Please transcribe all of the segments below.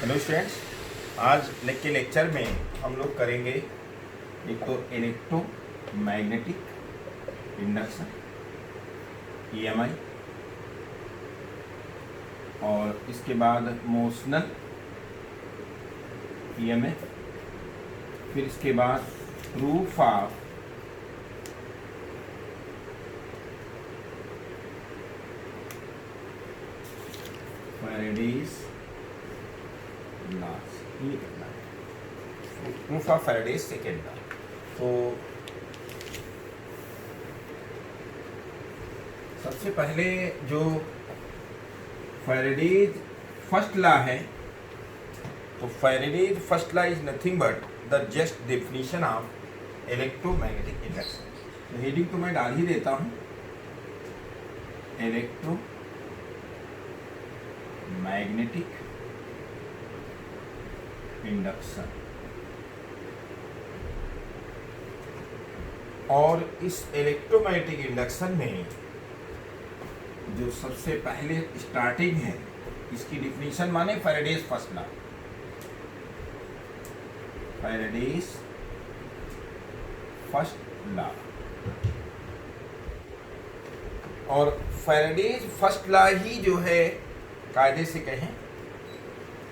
Hello students, आज के lecture में हम लोग करेंगे एक तो इलेक्ट्रोमैग्नेटिक इंडक्शन ईएमआई, और इसके बाद मोशनल ईएमएफ, फिर इसके बाद प्रूफ ऑफ फैराडेज लॉस, ये करना है proof of Faraday's second law. तो सबसे पहले जो फैराडेज फर्स्ट लॉ है, तो Faraday's first law is nothing but the just definition of electromagnetic induction. तो हेडिंग तो मैं डाल ही देता हूं, इलेक्ट्रोमैग्नेटिक इंडक्शन। और इस इलेक्ट्रोमैग्नेटिक इंडक्शन में जो सबसे पहले स्टार्टिंग है, इसकी डिफिनीशन माने Faraday's first law, Faraday's first law. और फैराडेज फर्स्ट लॉ ही जो है कायदे से कहें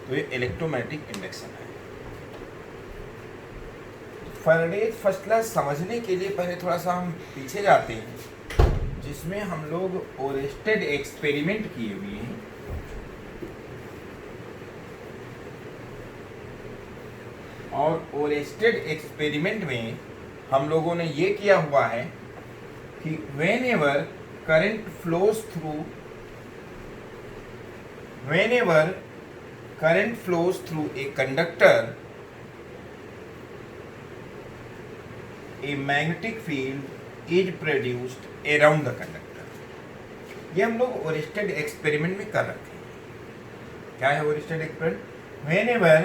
तो ये इलेक्ट्रोमैग्नेटिक इंडक्शन है। फैराडेज फर्स्ट लॉ समझने के लिए पहले थोड़ा सा हम पीछे जाते हैं, जिसमें हम लोग ओरेस्टेड एक्सपेरिमेंट किए हुए हैं। और ओरेस्टेड एक्सपेरिमेंट में हम लोगों ने ये किया हुआ है कि whenever current flows through a conductor, a magnetic field is produced around the conductor। ये हम लोग ओरेस्टेड एक्सपेरिमेंट में कर रखे हैं। क्या है Oersted experiment? whenever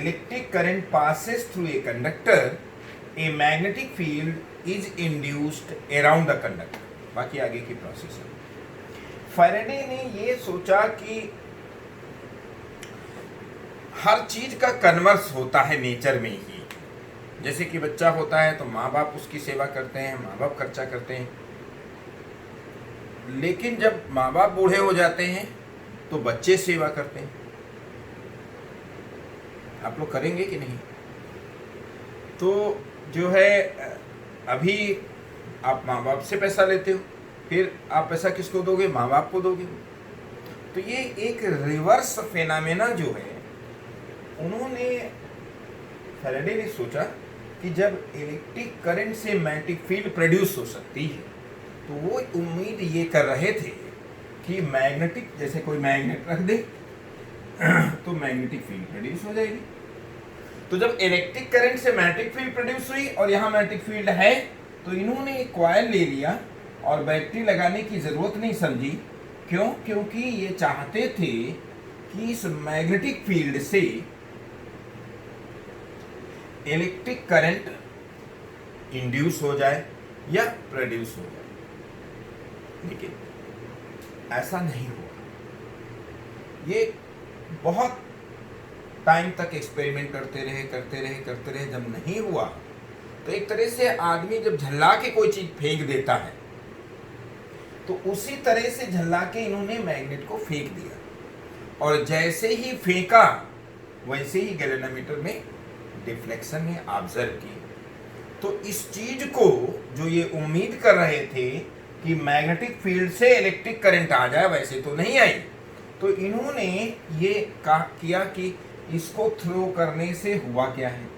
electric current passes through a conductor, a magnetic field is induced around the conductor। बाकी आगे की प्रोसेस है। फैराडे ने ये सोचा कि हर चीज का कन्वर्स होता है नेचर में ही। जैसे कि बच्चा होता है तो माँ बाप उसकी सेवा करते हैं, माँ बाप खर्चा करते हैं, लेकिन जब माँ बाप बूढ़े हो जाते हैं तो बच्चे सेवा करते हैं। आप लोग करेंगे कि नहीं? तो जो है, अभी आप माँ बाप से पैसा लेते हो, फिर आप पैसा किसको दोगे? माँ बाप को दोगे। तो ये एक रिवर्स फेनामेना जो है, उन्होंने फैराडे ने सोचा कि जब इलेक्ट्रिक करंट से मैग्नेटिक फील्ड प्रोड्यूस हो सकती है, तो वो उम्मीद ये कर रहे थे कि मैग्नेटिक, जैसे कोई मैग्नेट रख दे तो मैग्नेटिक फील्ड प्रोड्यूस हो जाएगी। तो जब इलेक्ट्रिक करंट से मैग्नेटिक फील्ड प्रोड्यूस हुई और यहाँ मैग्नेटिक फील्ड है, तो इन्होंने एक कॉइल ले लिया और बैटरी लगाने की जरूरत नहीं समझी। क्यों? क्योंकि ये चाहते थे कि इस मैग्नेटिक फील्ड से इलेक्ट्रिक करंट इंड्यूस हो जाए या प्रोड्यूस हो जाए, लेकिन ऐसा नहीं हुआ। ये बहुत टाइम तक एक्सपेरिमेंट करते रहे। जब नहीं हुआ तो एक तरह से आदमी जब झल्ला के कोई चीज फेंक देता है, तो उसी तरह से झल्ला के इन्होंने मैग्नेट को फेंक दिया, और जैसे ही फेंका वैसे ही गैल्वेनोमीटर में डिफ्लेक्शन ने ऑब्जर्व की। तो इस चीज को जो ये उम्मीद कर रहे थे कि मैग्नेटिक फील्ड से इलेक्ट्रिक करंट आ जाए, वैसे तो नहीं आई। तो इन्होंने ये किया कि इसको थ्रो करने से हुआ क्या है।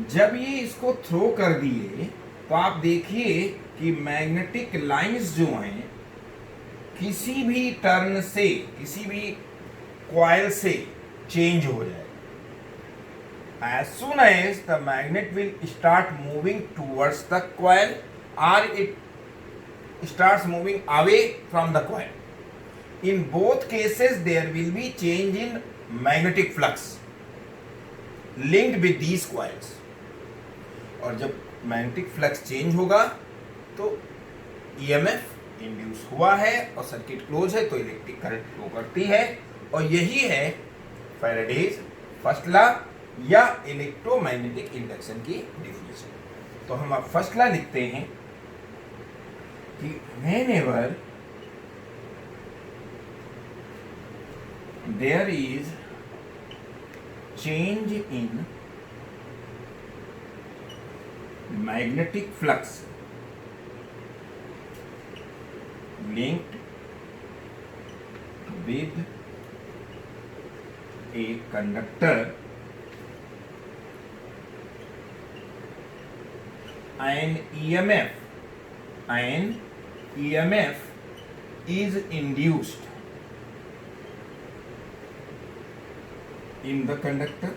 जब ये इसको थ्रो कर दिए तो आप देखिए कि मैग्नेटिक लाइंस जो हैं, किसी भी टर्न से, किसी भी कॉइल से चेंज हो जाए। As soon as the magnet will start moving towards the coil, or it starts moving away from the coil, in both cases there will be change in magnetic flux linked with these coils। और जब magnetic flux change होगा तो EMF induce हुआ है और circuit close है, तो electric current flow करती है। और यही है फैराडेज फर्स्ट लॉ या इलेक्ट्रोमैग्नेटिक इंडक्शन की डिफिनेशन। तो हम अब फर्स्ट लॉ लिखते हैं कि whenever there is change in magnetic flux linked with a conductor an EMF is induced in the conductor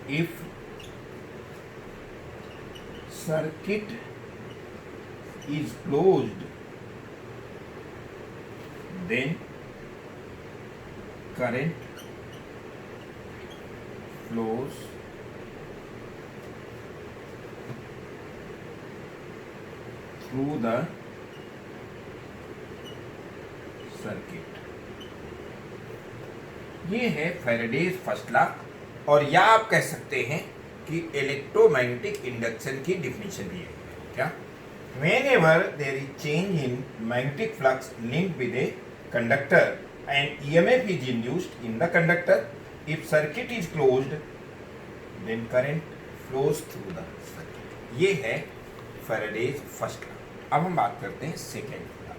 if circuit is closed, then current flows through the circuit। ये है Faraday's first law, और या आप कह सकते हैं कि electromagnetic induction की डिफिनेशन दी है क्या। Whenever there is change in magnetic flux linked with a conductor and EMF is induced in the conductor, if circuit is closed, then current flows through the circuit। ये है Faraday's first law. अब हम बात करते हैं second law.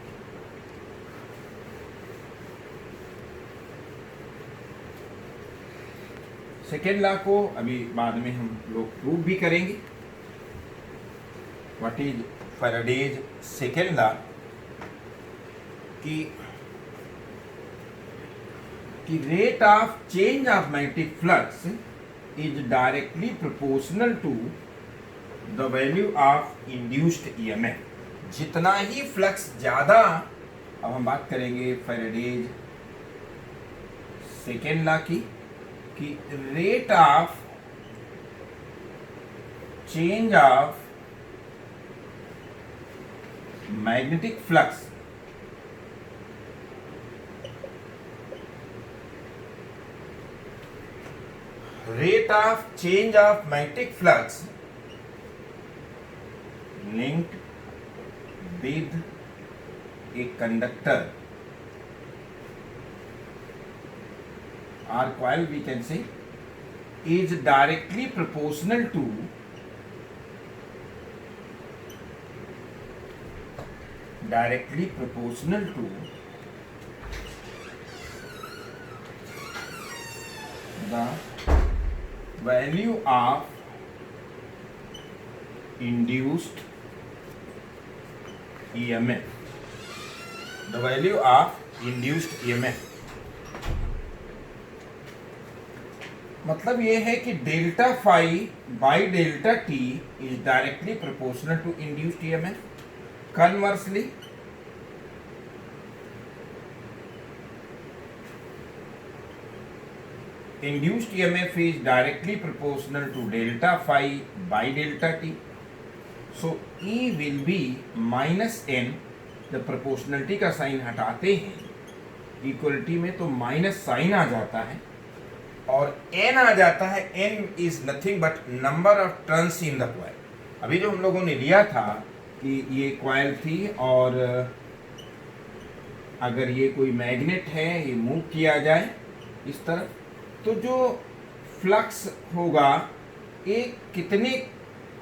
Second law को अभी बाद में हम लोग प्रूव भी करेंगे। What is Faraday's second law कि rate of change of magnetic flux is directly proportional to the value of induced EMF. जितना ही फ्लक्स ज्यादा, अब हम बात करेंगे फैराडेज सेकेंड लॉ की कि rate of change of magnetic flux linked with a conductor or coil, we can say, is directly proportional to the value of induced EMF। The value of induced EMF मतलब ये है कि delta phi by delta t is directly proportional to induced EMF. Conversely induced EMF is directly proportional to delta phi by delta t, so E will be minus n। जब proportionality का sign हटाते हैं equality में तो minus sign आ जाता है और n आ जाता है। n is nothing but number of turns in the coil. अभी जो हम लोगों ने लिया था कि ये कॉइल थी और अगर ये कोई मैग्नेट है, ये मूव किया जाए इस तरफ, तो जो फ्लक्स होगा एक कितने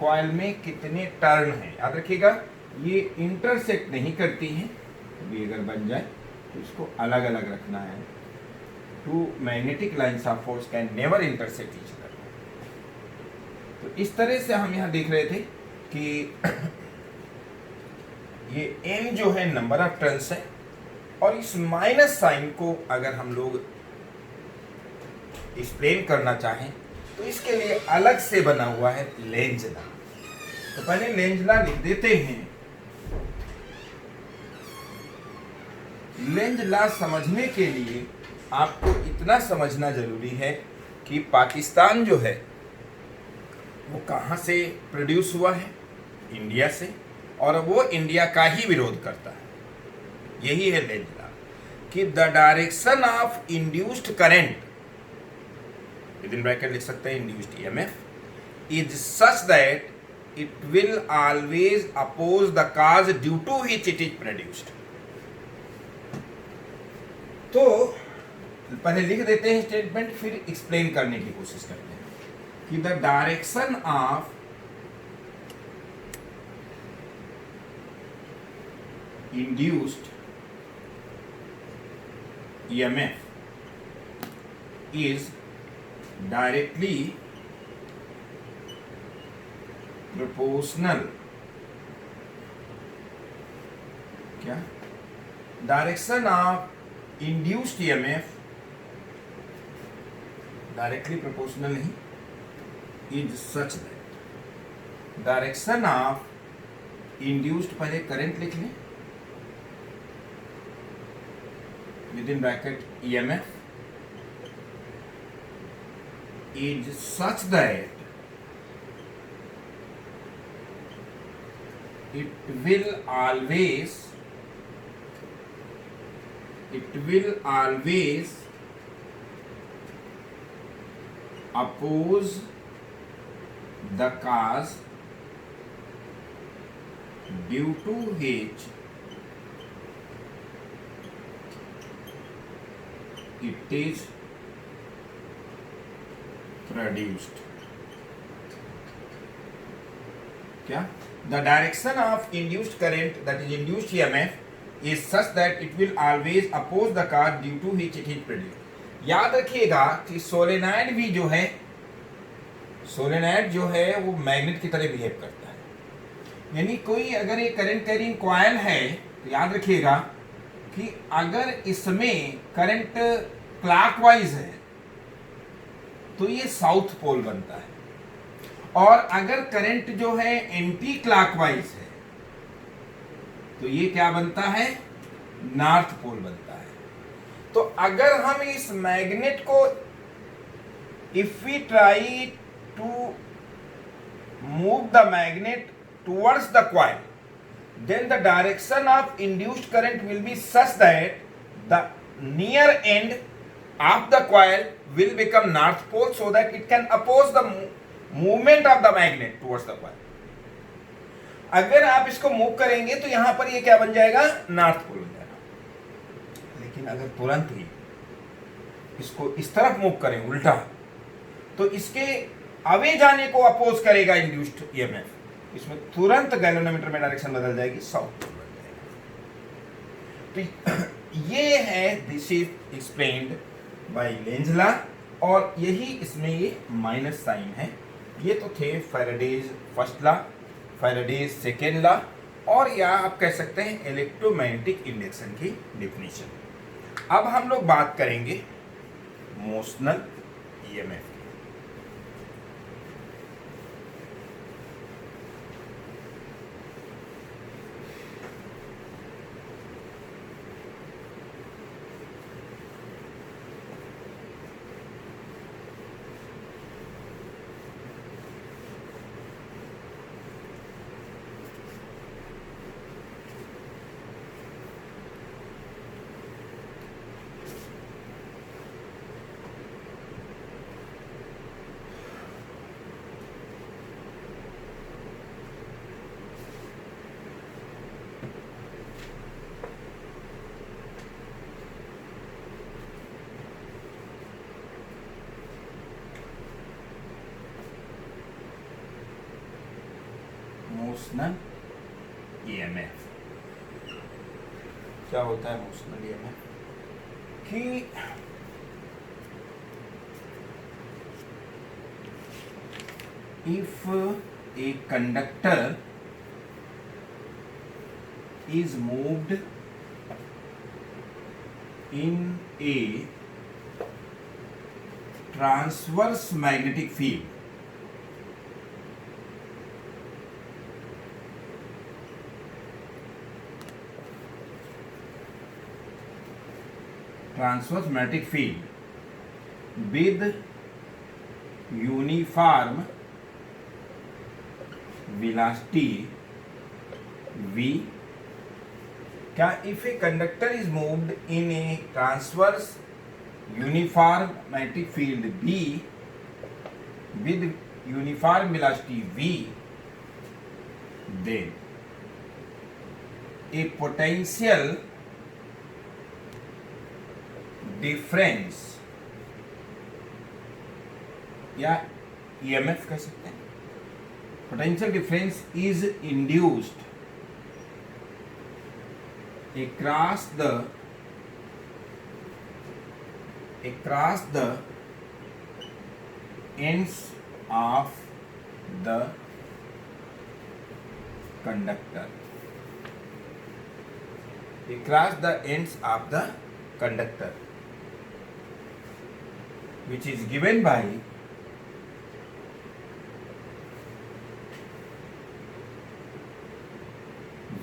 कॉइल में कितने टर्न है, याद रखिएगा। ये इंटरसेक्ट नहीं करती हैं, अभी अगर बन जाए तो इसको अलग अलग रखना है। Two magnetic lines of force can never intersect each other. तो इस तरह से हम यहाँ देख रहे थे कि ये n जो है नंबर ऑफ टर्न्स है, और इस माइनस साइन को अगर हम लोग एक्सप्लेन करना चाहें तो इसके लिए अलग से बना हुआ है लेंज लॉ। तो पहले लेंज लॉ लिख देते हैं। लेंज लॉ समझने के लिए आपको इतना समझना जरूरी है कि पाकिस्तान जो है वो कहाँ से प्रोड्यूस हुआ है, इंडिया से, और वो इंडिया का ही विरोध करता है। यही है लेंज लॉ कि the direction of induced current, with in bracket लिख सकते हैं induced EMF, is such that it will always oppose the cause due to which it is produced. तो पहले लिख देते हैं स्टेटमेंट, फिर एक्सप्लेन करने की कोशिश करते हैं कि the direction of induced EMF is directly proportional, क्या direction of induced EMF directly proportional नहीं, is such that direction of induced, पहले करंट लिख लें within bracket EMF is such that it will always oppose the cause due to which it is produced, क्या the direction of induced current, that is induced EMF is such that it will always oppose the cause due to which it is produced। याद रखिएगा कि solenoid भी जो है, solenoid जो है वो मैग्नेट की तरह बिहेव करता है। यानी कोई अगर ये करंट कैरिंग कॉइल है तो याद रखिएगा कि अगर इसमें करंट क्लॉकवाइज है तो ये साउथ पोल बनता है, और अगर करंट जो है एंटी क्लॉकवाइज है तो ये क्या बनता है, नॉर्थ पोल बनता है। तो अगर हम इस मैग्नेट को, if we try to move the magnet towards the coil, then the direction of induced current will be such that the near end of the coil will become north pole, so that it can oppose the movement of the magnet towards the coil। अगर आप इसको move करेंगे तो यहां पर ये क्या बन जाएगा, नॉर्थ पोल बन जाएगा। लेकिन अगर तुरंत ही इसको इस तरफ मूव करें उल्टा, तो इसके अवे जाने को अपोज करेगा इंड्यूस्ड ईएमएफ, इसमें तुरंत गैल्वेनोमीटर में डायरेक्शन बदल जाएगी, साउथ पोल बन जाएगा। तो ये है, this is explained bye Lenz law, और यही इसमें ये माइनस साइन है। ये तो थे Faraday's first law, Faraday's second law, और या आप कह सकते हैं इलेक्ट्रोमैग्नेटिक इंडक्शन की डिफिनीशन। अब हम लोग बात करेंगे मोशनल ईएमएफ। मोशनल ईएमएफ क्या होता है? मोशनल ईएमएफ कि if a conductor is moved in a transverse magnetic field, transverse magnetic field with uniform velocity v क्या if a conductor is moved in A transverse uniform magnetic field B with uniform velocity V, then a potential difference या EMF कह सकते हैं, potential difference is induced across the ends of the conductor, across the ends of the conductor, which is given by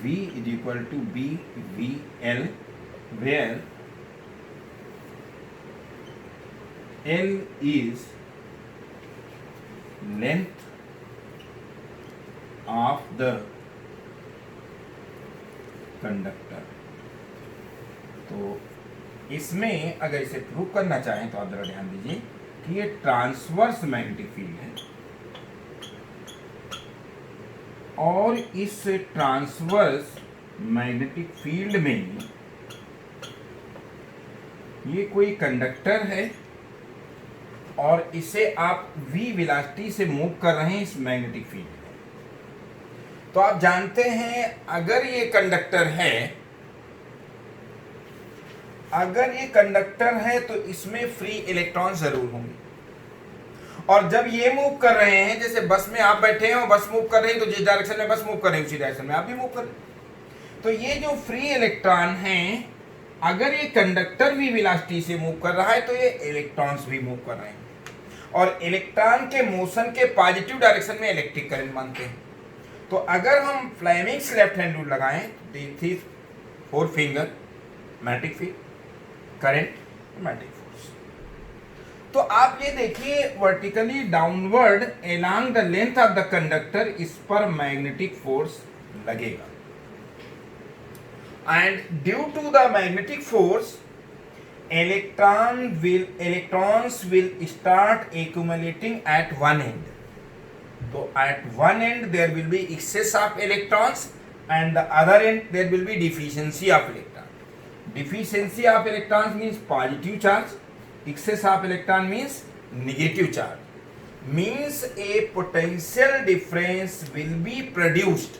V is equal to BVL, where L is length of the conductor. तो इसमें अगर इसे prove करना चाहें तो आप जरा ध्यान दीजिए कि ये ट्रांसवर्स मैग्नेटिक फील्ड है और इस ट्रांसवर्स मैग्नेटिक फील्ड में ये कोई कंडक्टर है और इसे आप v वेलोसिटी से मूव कर रहे हैं इस मैग्नेटिक फील्ड में। तो आप जानते हैं अगर ये कंडक्टर है तो इसमें फ्री इलेक्ट्रॉन जरूर होंगे, और जब ये मूव कर रहे हैं, जैसे बस में आप बैठे हैं और बस मूव कर रही है, तो जिस डायरेक्शन में बस मूव कर रही है उसी डायरेक्शन में आप भी मूव कर रहे हैं। तो ये जो फ्री इलेक्ट्रॉन हैं, अगर ये कंडक्टर भी वेलोसिटी से मूव कर रहा है तो ये इलेक्ट्रॉन्स भी मूव कर रहे हैं, और इलेक्ट्रॉन के मोशन के पॉजिटिव डायरेक्शन में इलेक्ट्रिक करंट मानते हैं। तो अगर हम फ्लेमिंग्स लेफ्ट हैंड रूल लगाएं, this 4 finger magnetic field, current, magnetic force, तो आप ये देखिए vertically downward along the length of the conductor इस पर मैग्नेटिक फोर्स लगेगा, and due to the magnetic force electrons will start accumulating at one end. So at one end there will be excess of electrons and the other end there will be deficiency of electron. Deficiency of electrons means positive charge, excess of electron means negative charge. Means a potential difference will be produced.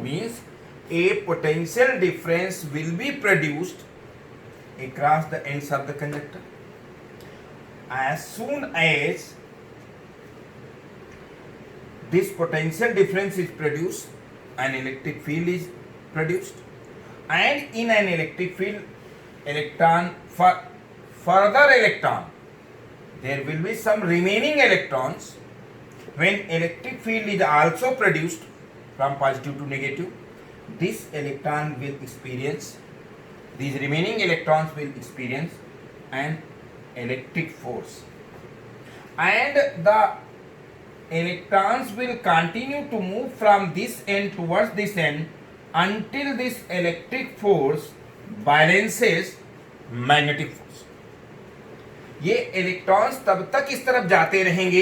Means a potential difference will be produced across the ends of the conductor. As soon as this potential difference is produced, an electric field is produced, and in an electric field, further electron, there will be some remaining electrons. When electric field is also produced from positive to negative, this electron will experience, these remaining electrons will experience an electric force, and the electrons will continue to move from this end towards this end until this electric force balances magnetic force. ये electrons तब तक इस तरफ जाते रहेंगे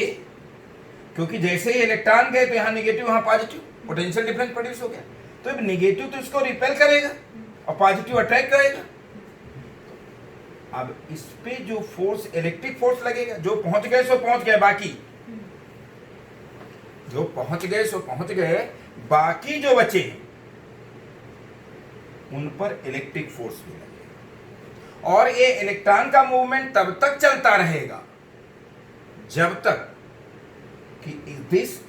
क्योंकि जैसे ही electron गए तो यहाँ नेगेटिव वहाँ पॉजिटिव, पोटेंशियल डिफरेंस प्रोड्यूस हो गया। तो अब नेगेटिव तो इसको रिपेल करेगा और पॉजिटिव अट्रैक्ट करेगा। अब इस पे जो फोर्स, इलेक्ट्रिक फोर्स लगेगा, जो पहुंच गए सो पहुंच गए, बाकी जो पहुंच गए सो पहुंच गए, बाकी जो बचे हैं उन पर इलेक्ट्रिक फोर्स भी लगेगा। और ये इलेक्ट्रॉन का मूवमेंट तब तक चलता रहेगा जब तक कि this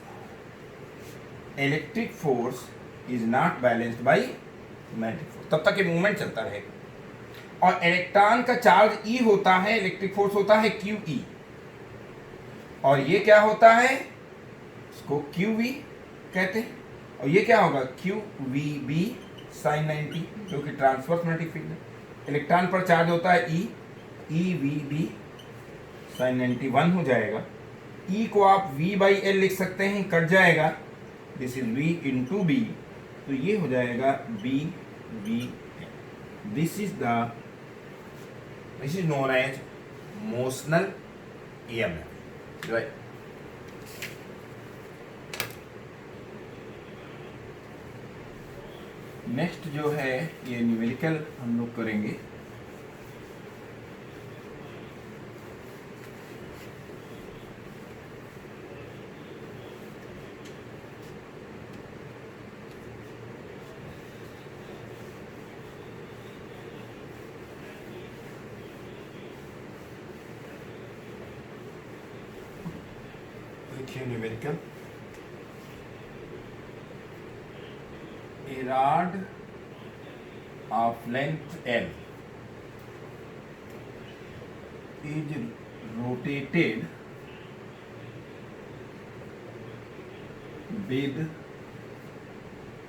electric force is not balanced by magnetic force, तब तक ये मूवमेंट चलता रहेगा। और इलेक्ट्रॉन का चार्ज E होता है, इलेक्ट्रिक फोर्स होता है QE, और ये क्या होता है, इसको QV कहते हैं, और ये क्या होगा QVB sin 90, जो कि ट्रांसवर्स मैग्नेटिक फील्ड है। इलेक्ट्रॉन पर चार्ज होता है E, EVB sin 90 1 हो जाएगा। E को आप V/L लिख सकते हैं, कट जाएगा, this is V into B, तो ये हो जाएगा BV This is known as motional EMF, right? Next जो है ये न्यूमेरिकल हम लोग करेंगे। देखिए numerical, a rod of length L is rotated with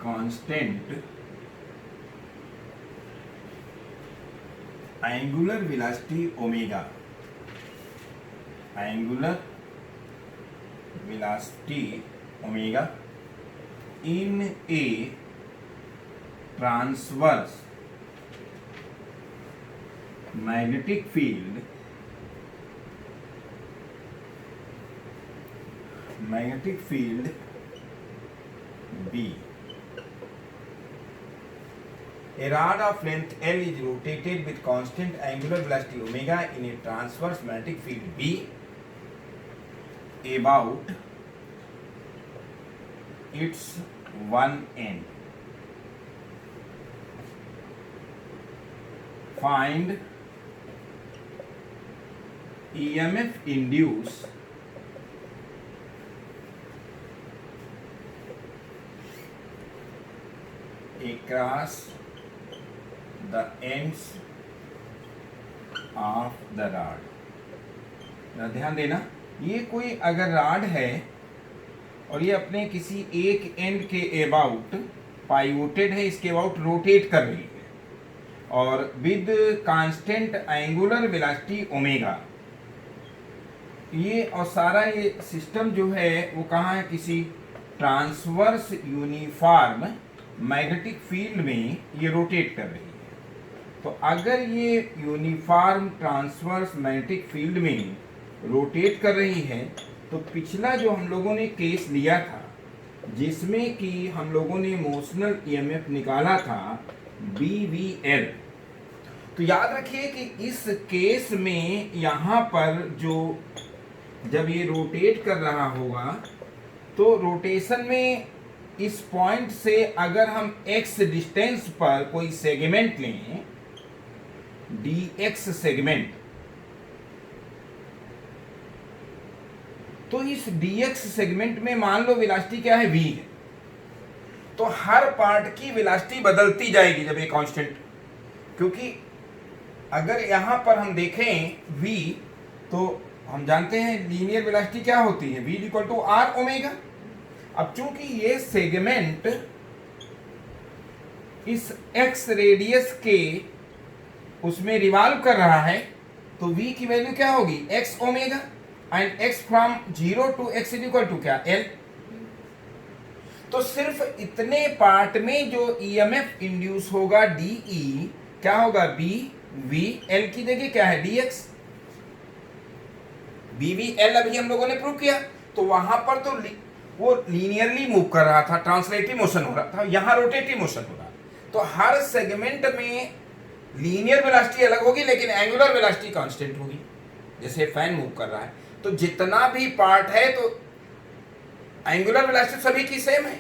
constant angular velocity omega. Angular velocity omega in a transverse magnetic field B. A rod of length L is rotated with constant angular velocity omega in a transverse magnetic field B about its one end. Find EMF induced across the ends of the rod. ध्यान देना, ये कोई अगर rod है और ये अपने किसी एक एंड के अबाउट पाइवोटेड है, इसके अबाउट रोटेट कर रही है और with constant angular velocity omega, ये और सारा ये सिस्टम जो है वो कहाँ है, किसी ट्रांसवर्स यूनिफॉर्म मैग्नेटिक फील्ड में ये रोटेट कर रही है। तो अगर ये यूनिफॉर्म ट्रांसवर्स मैग्नेटिक फील्ड में रोटेट कर रही है तो पिछला जो हम लोगों ने केस लिया था जिसमें कि हम लोगों ने मोशनल ईएमएफ निकाला था BVL, तो याद रखिए कि इस केस में यहाँ पर जो जब ये रोटेट कर रहा होगा तो रोटेशन में इस पॉइंट से अगर हम x डिस्टेंस पर कोई सेगमेंट लें, dx सेगमेंट, तो इस dx सेगमेंट में मान लो वेलोसिटी क्या है, v है, तो हर पार्ट की वेलोसिटी बदलती जाएगी जब ये कांस्टेंट, क्योंकि अगर यहां पर हम देखें v तो हम जानते हैं लीनियर वेलोसिटी क्या होती है, v equal to r omega. अब चूंकि ये सेगमेंट इस x रेडियस के उसमें रिवॉल्व कर रहा है तो v की वैल्यू क्या होगी, x omega, and x from 0 to x is equal to क्या, l। तो सिर्फ इतने पार्ट में जो ईएमएफ इंड्यूस होगा DE क्या होगा, BV, L की जगह क्या है, DX। BVL अभी हम लोगों ने प्रूव किया, तो वहां पर तो वो लीनियरली मूव कर रहा था, ट्रांसलेटिव मोशन हो रहा था, यहां रोटेटिव मोशन हो रहा। तो हर सेगमेंट में लीनियर वेलोसिटी अलग होगी लेकिन एंगुलर वेलोसिटी कांस्टेंट होगी, जैसे फैन मूव कर रहा है। तो जितना भी पार्ट है तो एंगुलर वेलोसिटी सभी की सेम है,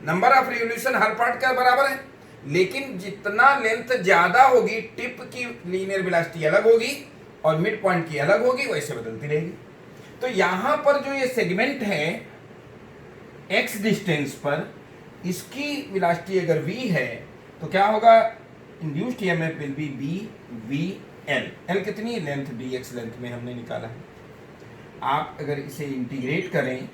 number of revolution her part का बराबर है, लेकिन जितना लेंथ ज्यादा होगी टिप की लीनियर वेलोसिटी अलग होगी और मिड पॉइंट की अलग होगी, वैसे बदलती रहेगी। तो यहां पर जो ये सेगमेंट है x डिस्टेंस पर, इसकी वेलोसिटी अगर v है तो क्या होगा, induced EMF will be BVL। L कितनी लेंथ, dx लेंथ में हमने निकाला है। आप अगर इसे इंटीग्रेट करें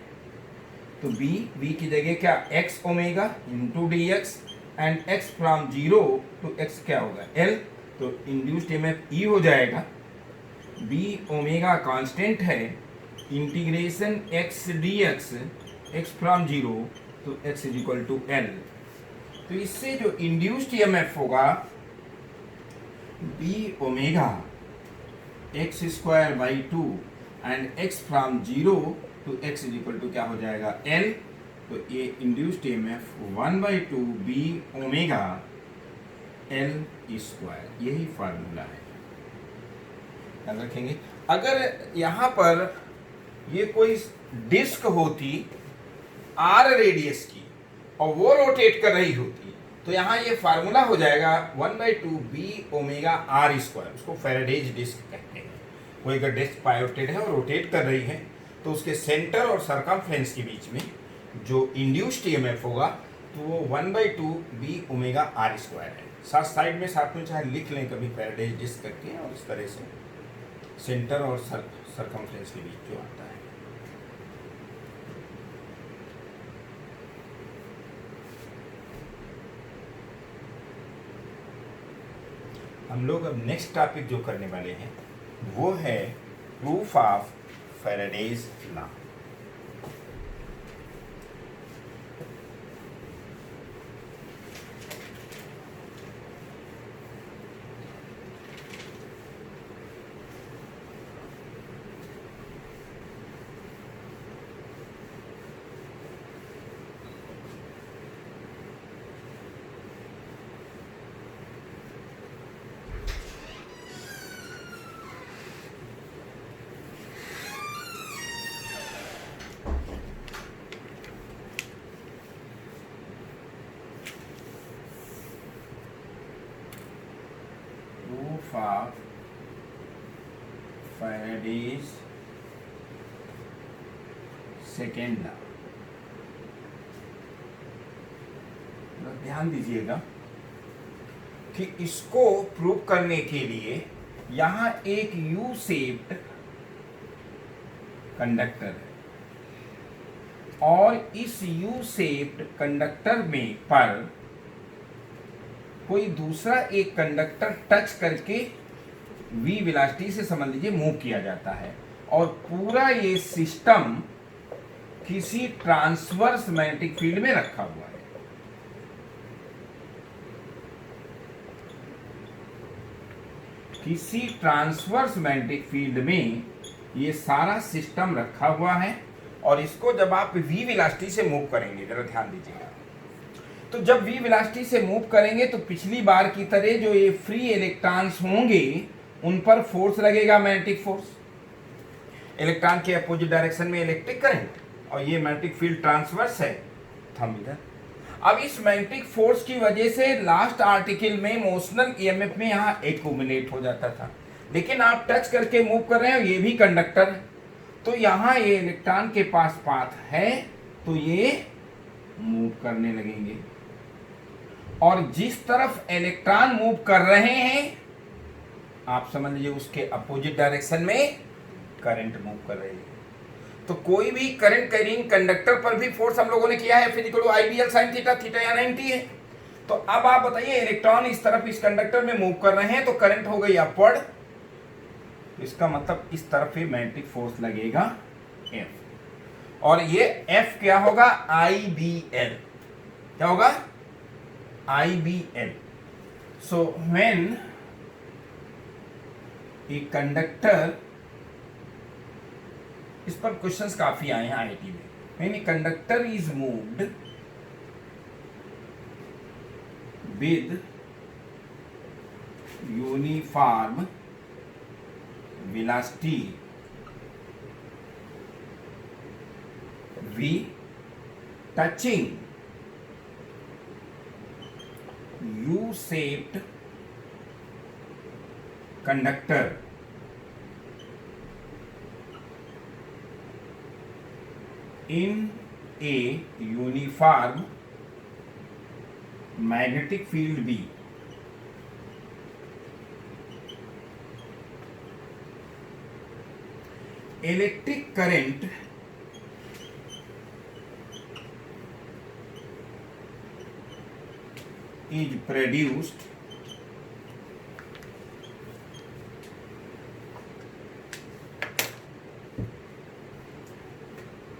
तो v की जगह क्या, x omega into dx, and x from 0 to x क्या होगा, L। तो इंड्यूस्ड ईएमएफ E हो जाएगा, b ओमेगा कांस्टेंट है, integration x dx, x from 0 to x is equal to L। तो इससे जो इंड्यूस्ड ईएमएफ होगा B omega x square by two and x from zero to x is equal to क्या हो जाएगा L. तो ये induced EMF 1/2 B omega L square, यही फार्मूला है, याद रखेंगे। अगर यहाँ पर ये कोई डिस्क होती आर रेडियस की और वो रोटेट कर रही होती तो यहाँ ये फार्मूला हो जाएगा 1/2 बी ओमेगा आर स्क्वायर। उसको फेराडेज डिस्क कहते हैं। कोई अगर डिस्क पायोटेड है और रोटेट कर रही है तो उसके सेंटर और सरकमफ्रेंस के बीच में जो इंड्यूस्ड ईएमएफ होगा तो वो 1/2 बी ओमेगा आर स्क्वायर है। साइड में साथ में चाहे लिख लें कभी फेराडेज डिस्क करके, और इस तरह से सेंटर और सरकमफ्रेंस के बीच जो आता है। हम लोग अब नेक्स्ट टॉपिक जो करने वाले हैं वो है proof of Faraday's law. Proof of Faraday's second law। ध्यान दीजिएगा कि इसको प्रूव करने के लिए यहां एक यू शेप्ड कंडक्टर है और इस यू शेप्ड कंडक्टर में पर कोई दूसरा एक कंडक्टर टच करके v वेलोसिटी से समझ लीजिए मूव किया जाता है और पूरा ये सिस्टम किसी ट्रांसवर्स मैग्नेटिक फील्ड में रखा हुआ है। किसी ट्रांसवर्स मैग्नेटिक फील्ड में ये सारा सिस्टम रखा हुआ है और इसको जब आप v वेलोसिटी से मूव करेंगे, जरा ध्यान दीजिएगा, तो जब v वेलोसिटी से मूव करेंगे तो पिछली बार की तरह जो ये फ्री इलेक्ट्रॉन्स होंगे उन पर फोर्स लगेगा, मैग्नेटिक फोर्स। इलेक्ट्रॉन के अपोजिट डायरेक्शन में इलेक्ट्रिक करंट और ये मैग्नेटिक फील्ड ट्रांसवर्स है थंब इधर। अब इस मैग्नेटिक फोर्स की वजह से लास्ट आर्टिकल में मोशनल ईएमएफ में यहाँ एक्यूमुलेट हो जाता था, लेकिन आप टच करके मूव कर रहे हैं, ये भी कंडक्टर है तो यहाँ ये इलेक्ट्रॉन के पास पाथ है तो ये मूव करने लगेंगे और जिस तरफ इलेक्ट्रॉन मूव कर रहे हैं आप समझ लीजिए उसके अपोजिट डायरेक्शन में करंट मूव कर रही है। तो कोई भी करंट कैरिंग कंडक्टर पर भी फोर्स हम लोगों ने किया है physical ideal sine theta, theta या 90 है। तो अब आप बताइए इलेक्ट्रॉन इस तरफ इस कंडक्टर में मूव कर रहे हैं तो करंट हो गई अपवर्ड, इसका मतलब इस तरफ ही मैग्नेटिक फोर्स लगेगा F और ये F क्या होगा IBL, क्या होगा IBL। So when a conductor, इस पर क्वेश्चंस काफी आए हैं आईआईटी में, when a conductor is moved with uniform velocity v touching U-shaped conductor in a uniform magnetic field B, electric current is produced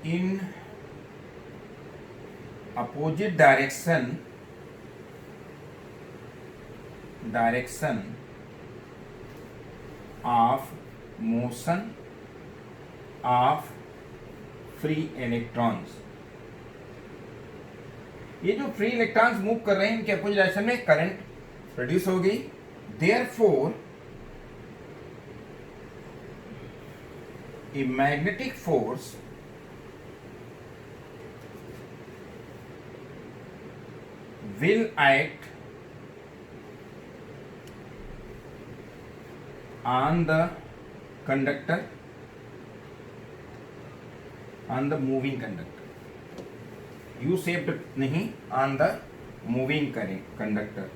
in opposite direction of motion of free electrons. ये जो free electrons move कर रहे हैं इनके opposite direction में current produce हो गई। Therefore a magnetic force will act on the conductor, on the moving conductor, U-shaped नहीं, on the moving conductor.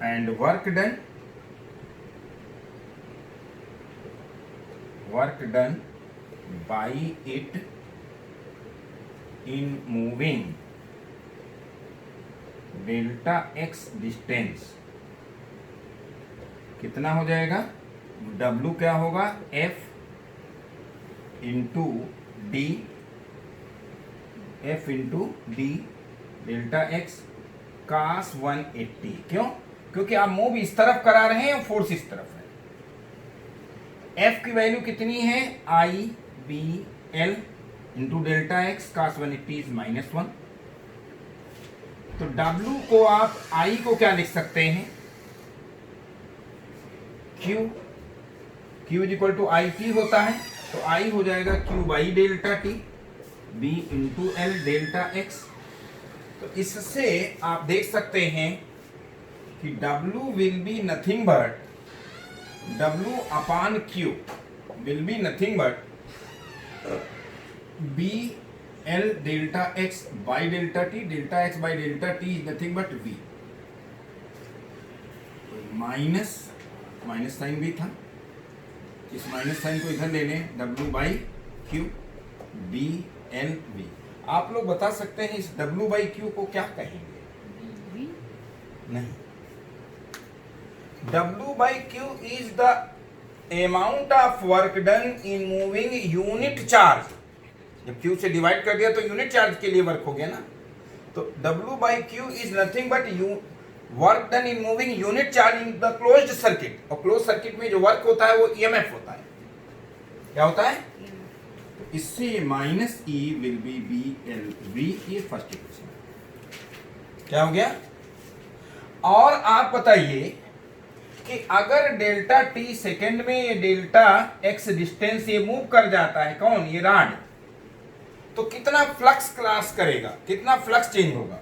And work done by it in moving delta x distance कितना हो जाएगा? W क्या होगा? F into D, F into D delta x cos 180। क्यों? क्योंकि आप move इस तरफ करा रहे हैं और फोर्स इस तरफ है। F की वैल्यू कितनी है? I B L into delta x cos 180 is -1। तो W को आप I को क्या लिख सकते हैं? Q is equal to I t होता है, तो I हो जाएगा Q by delta t B into L delta x. तो इससे आप देख सकते हैं कि W will be nothing but W upon Q will be nothing but B L delta x by delta t, delta x by delta t is nothing but V। Minus sign भी था, इस माइनस साइन को इधर ले लें, W by Q B L V। आप लोग बता सकते हैं इस W by Q को क्या कहेंगे? नहीं, W by Q is the amount of work done in moving unit charge। जब Q से डिवाइड कर दिया तो यूनिट चार्ज के लिए वर्क हो गया ना। तो W by Q is nothing but work done in moving unit charge in the closed circuit. और क्लोज सर्किट में जो वर्क होता है वो EMF होता है। क्या होता है? तो इससे minus E will be BLV। ये फर्स्ट इक्वेशन क्या हो गया? और आप बताइए कि अगर डेल्टा टी सेकेंड में ये डेल्टा एक्स डिस्टेंस ये मूव कर जाता है, कौन? ये रॉड, तो कितना फ्लक्स क्रॉस करेगा? कितना फ्लक्स चेंज होगा?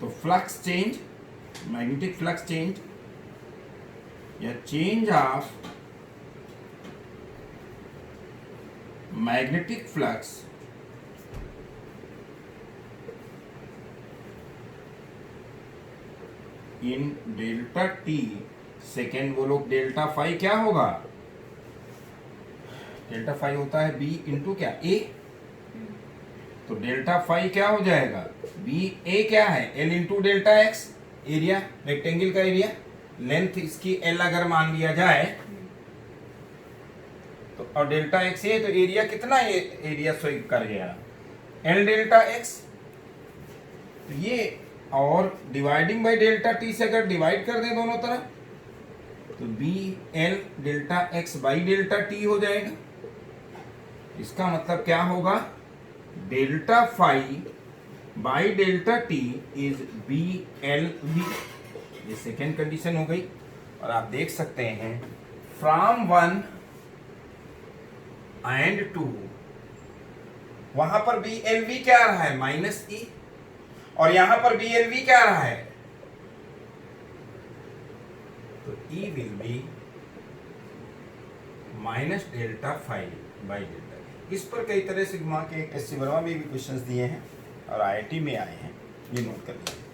तो flux change, magnetic flux change या change of magnetic flux in delta T second, वो लोग डेल्टा फाई क्या होगा? डेल्टा फाई होता है बी इंटू क्या? ए। तो डेल्टा फाई क्या हो जाएगा? बी ए क्या है? L into delta x, area rectangle का एरिया, लेंथ इसकी एल अगर मान लिया जाए तो, और डेल्टा एक्स ये, तो एरिया कितना ये एरिया सो कर गया एल डेल्टा एक्स। तो ये और डिवाइडिंग बाय डेल्टा टी से अगर डिवाइड कर दें दोनों तरफ तो B L delta x by delta t हो जाएगा। इसका मतलब क्या होगा? Delta phi by delta t is B L V. ये सेकेंड कंडीशन हो गई। और आप देख सकते हैं फ्रॉम 1 एंड 2 वहां पर बी एल वी क्या आ रहा है? माइनस ई। और यहां पर बी एल वी क्या आ रहा है? तो E will be minus delta five by delta. इस पर कई तरह से घुमा के एससी वर्मा में भी क्वेश्चंस दिए हैं और आईआईटी में आए हैं, ये नोट कर लीजिए।